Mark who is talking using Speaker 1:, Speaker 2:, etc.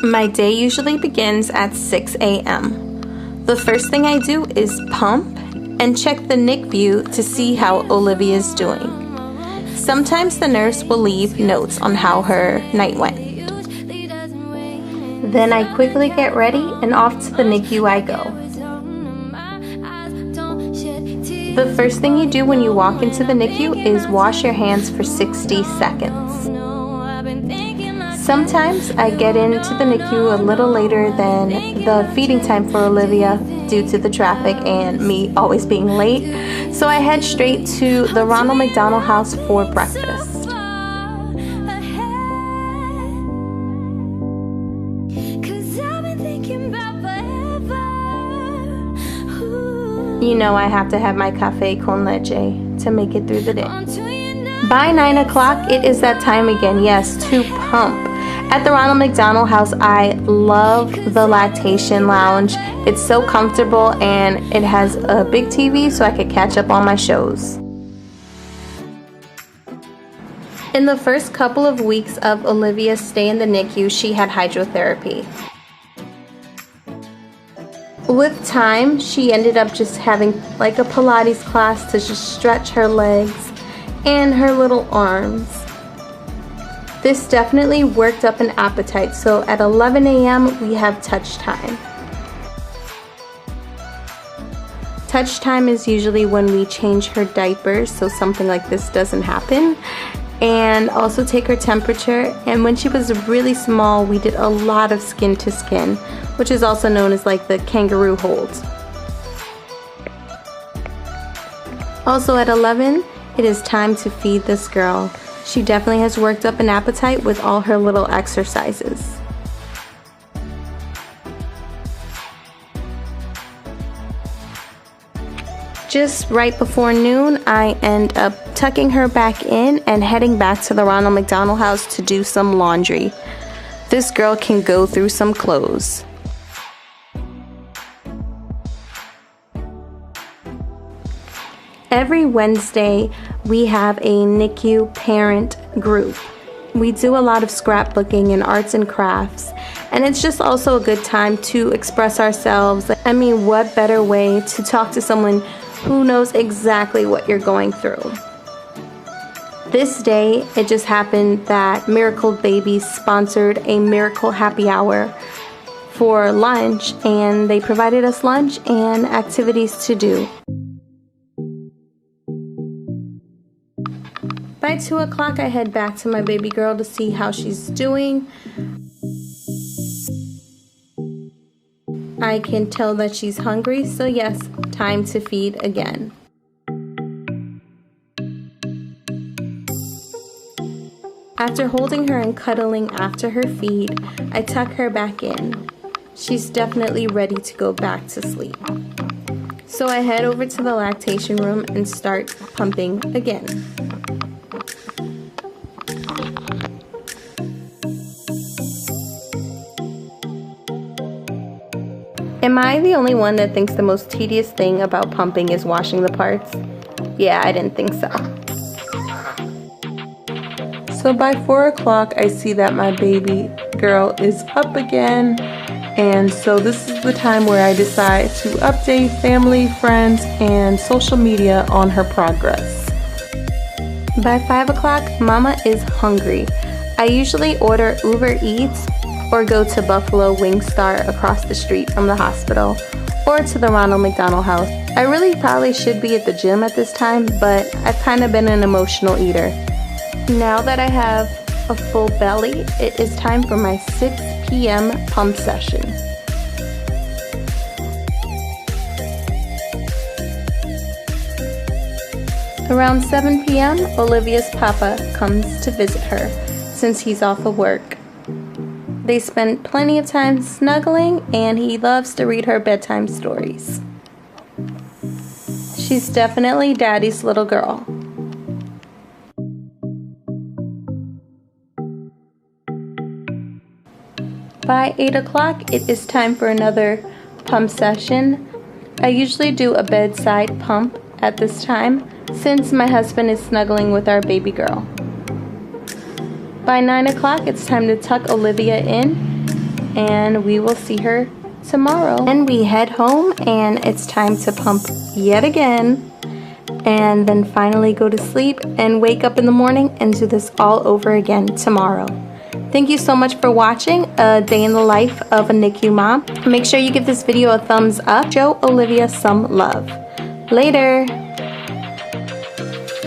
Speaker 1: My day usually begins at 6 a.m. The first thing I do is pump and check the NICU to see how Olivia's doing. Sometimes the nurse will leave notes on how her night went. Then I quickly get ready and off to the NICU I go. The first thing you do when you walk into the NICU is wash your hands for 60 seconds. Sometimes I get into the NICU a little later than the feeding time for Olivia due to the traffic and me always being late, so I head straight to the Ronald McDonald House for breakfast. You know I have to have my cafe con leche to make it through the day. By 9 o'clock, it is that time again, yes, to pump. At the Ronald McDonald House, I love the lactation lounge. It's so comfortable and it has a big TV so I could catch up on my shows. In the first couple of weeks of Olivia's stay in the NICU, she had hydrotherapy. With time, she ended up just having like a Pilates class to just stretch her legs and her little arms. This definitely worked up an appetite, so at 11 a.m. we have touch time. Touch time is usually when we change her diapers so something like this doesn't happen, and also take her temperature. And when she was really small, we did a lot of skin to skin, which is also known as like the kangaroo holds. Also at 11, it is time to feed this girl. She definitely has worked up an appetite with all her little exercises. Just right before noon, I end up tucking her back in and heading back to the Ronald McDonald House to do some laundry. This girl can go through some clothes. Every Wednesday, we have a NICU parent group. We do a lot of scrapbooking and arts and crafts, and it's just also a good time to express ourselves. I mean, what better way to talk to someone who knows exactly what you're going through? This day, it just happened that Miracle Babies sponsored a Miracle Happy Hour for lunch, and they provided us lunch and activities to do. By 2 o'clock, I head back to my baby girl to see how she's doing. I can tell that she's hungry, so yes, time to feed again. After holding her and cuddling after her feed, I tuck her back in. She's definitely ready to go back to sleep. So I head over to the lactation room and start pumping again. Am I the only one that thinks the most tedious thing about pumping is washing the parts? Yeah, I didn't think so.
Speaker 2: So by 4 o'clock, I see that my baby girl is up again. And so this is the time where I decide to update family, friends, and social media on her progress.
Speaker 1: By 5 o'clock, Mama is hungry. I usually order Uber Eats or go to Buffalo Wingstar across the street from the hospital, or to the Ronald McDonald House. I really probably should be at the gym at this time, but I've kind of been an emotional eater. Now that I have a full belly, it is time for my 6 p.m. pump session. Around 7 p.m., Olivia's papa comes to visit her since he's off of work. They spend plenty of time snuggling, and he loves to read her bedtime stories. She's definitely Daddy's little girl. By 8 o'clock, it is time for another pump session. I usually do a bedside pump at this time since my husband is snuggling with our baby girl. By 9 o'clock, it's time to tuck Olivia in and we will see her tomorrow. And we head home, and it's time to pump yet again, and then finally go to sleep and wake up in the morning and do this all over again tomorrow. Thank you so much for watching a day in the life of a NICU mom. Make sure you give this video a thumbs up. Show Olivia some love. Later.